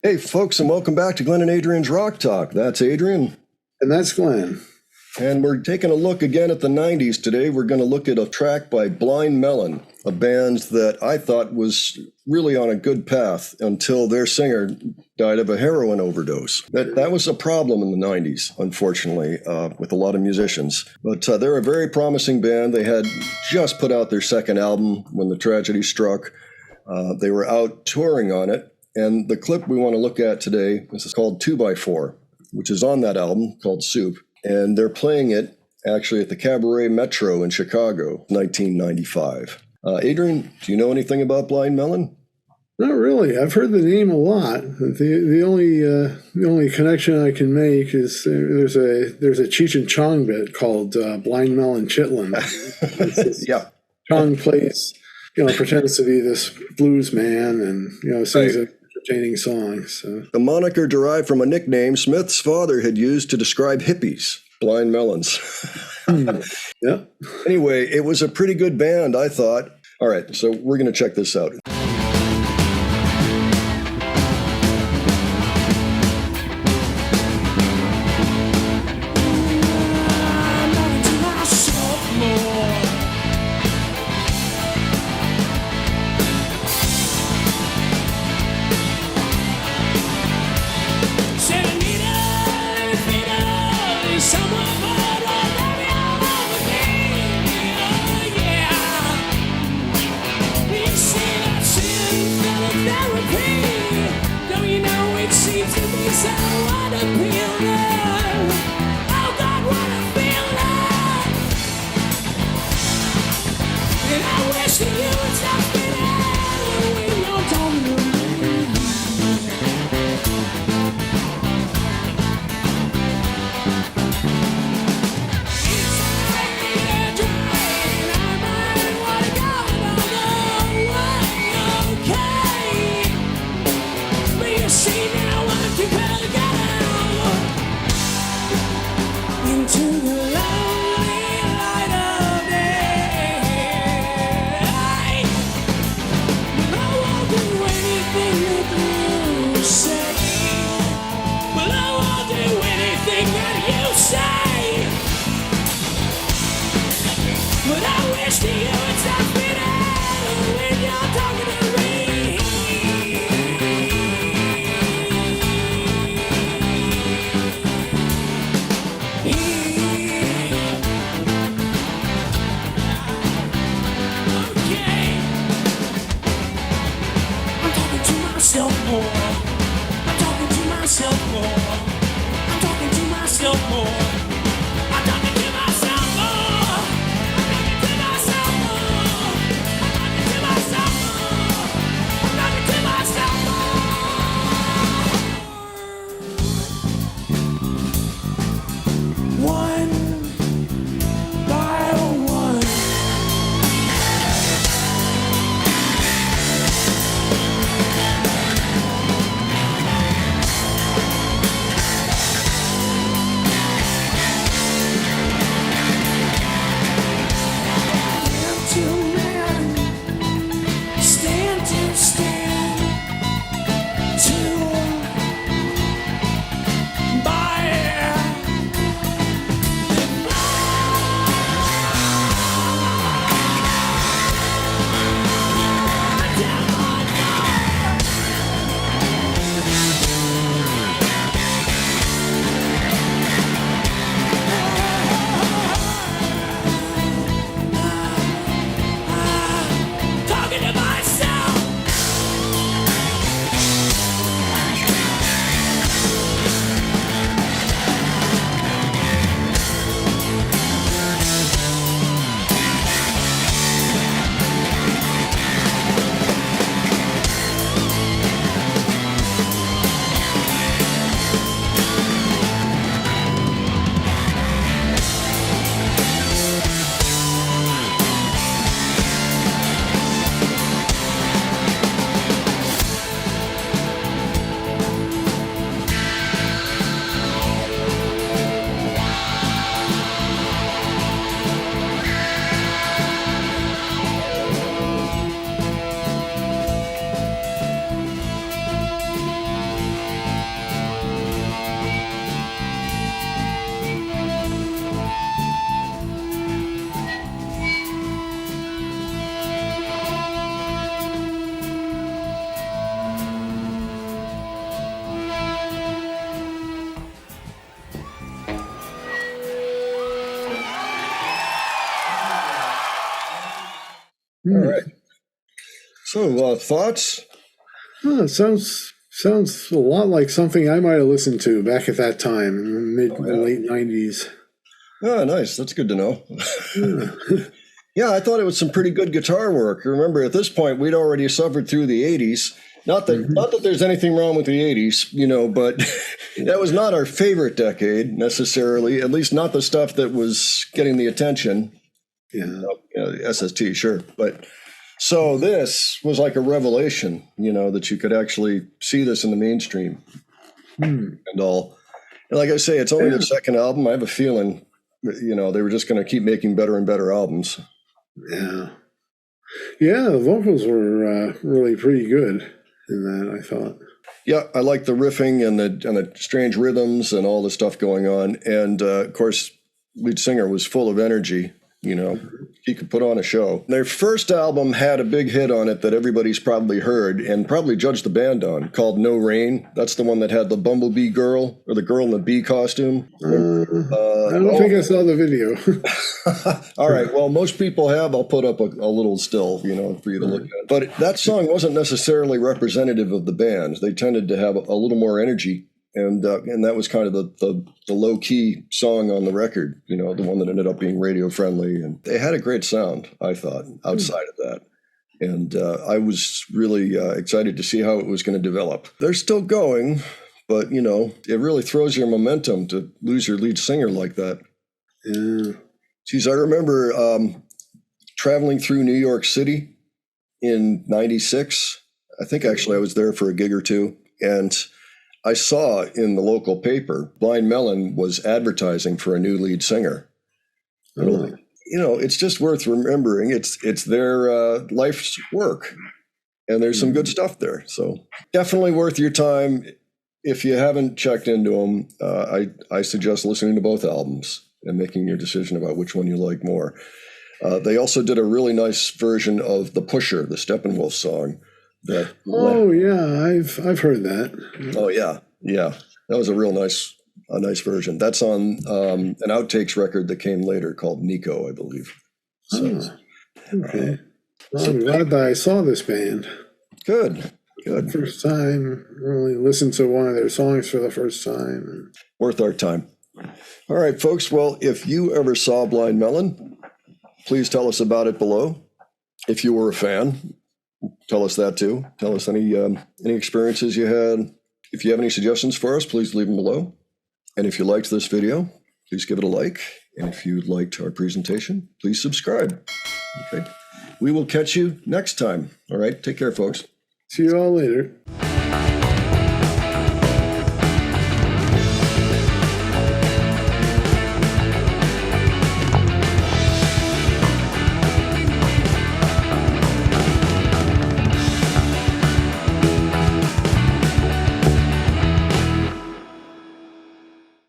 Hey, folks, and welcome back to Glenn and Adrian's Rock Talk. That's Adrian. And that's Glenn. And we're taking a look again at the 90s today. We're going to look at a track by Blind Melon, a band that I thought was really on a good path until their singer died of a heroin overdose. That was a problem in the 90s, unfortunately, with a lot of musicians. But they're a very promising band. They had just put out their second album when the tragedy struck. They were out touring on it. And the clip we want to look at today is called 2x4, which is on that album called Soup. And they're playing it actually at the Cabaret Metro in Chicago, 1995. Adrian, do you know anything about Blind Melon? Not really. I've heard the name a lot. The only connection I can make is there's a Cheech and Chong bit called Blind Melon Chitlin. Yeah. Chong plays, pretends to be this blues man and sings an entertaining song. So the moniker derived from a nickname Smith's father had used to describe hippies, blind melons. Yeah. Anyway, it was a pretty good band, I thought. All right, so we're going to check this out. So, thoughts? Oh, it sounds a lot like something I might have listened to back at that time in the late 90s. Oh, nice. That's good to know. Yeah. Yeah, I thought it was some pretty good guitar work. Remember, at this point, we'd already suffered through the 80s. Not that there's anything wrong with the 80s, but that was not our favorite decade necessarily, at least not the stuff that was getting the attention. Yeah. SST, sure. But so this was like a revelation, that you could actually see this in the mainstream and all. And like I say, it's only their second album. I have a feeling, they were just going to keep making better and better albums. Yeah. Yeah, the vocals were really pretty good in that, I thought. Yeah, I like the riffing and the strange rhythms and all the stuff going on. And of course, lead singer was full of energy. He could put on a show. Their first album had a big hit on it that everybody's probably heard and probably judged the band on, called No Rain. That's the one that had the bumblebee girl, or the girl in the bee costume. I don't think I saw the video. All right. Well, most people have. I'll put up a little still, for you to look at. But that song wasn't necessarily representative of the band. They tended to have a little more energy. And that was kind of the low-key song on the record, the one that ended up being radio friendly. And they had a great sound, I thought, outside of that. And I was really excited to see how it was going to develop. They're still going, but, it really throws your momentum to lose your lead singer like that. Yeah. Geez, I remember traveling through New York City in '96. I think actually I was there for a gig or two. And I saw in the local paper, Blind Melon was advertising for a new lead singer. Oh. It's just worth remembering. It's their life's work, and there's some good stuff there. So definitely worth your time. If you haven't checked into them, I suggest listening to both albums and making your decision about which one you like more. They also did a really nice version of The Pusher, the Steppenwolf song. Yeah, I've heard that. Oh yeah, that was a real nice version. That's on an outtakes record that came later called Nico, I believe. So, okay. Well, I'm glad that I saw this band. Good. First time, really listened to one of their songs for the first time. Worth our time. All right, folks. Well, if you ever saw Blind Melon, please tell us about it below. If you were a fan, tell us that too. Tell us any experiences you had. If you have any suggestions for us, please leave them below. And if you liked this video, please give it a like. And if you liked our presentation, please subscribe. Okay. We will catch you next time. All right. Take care, folks. See you all later.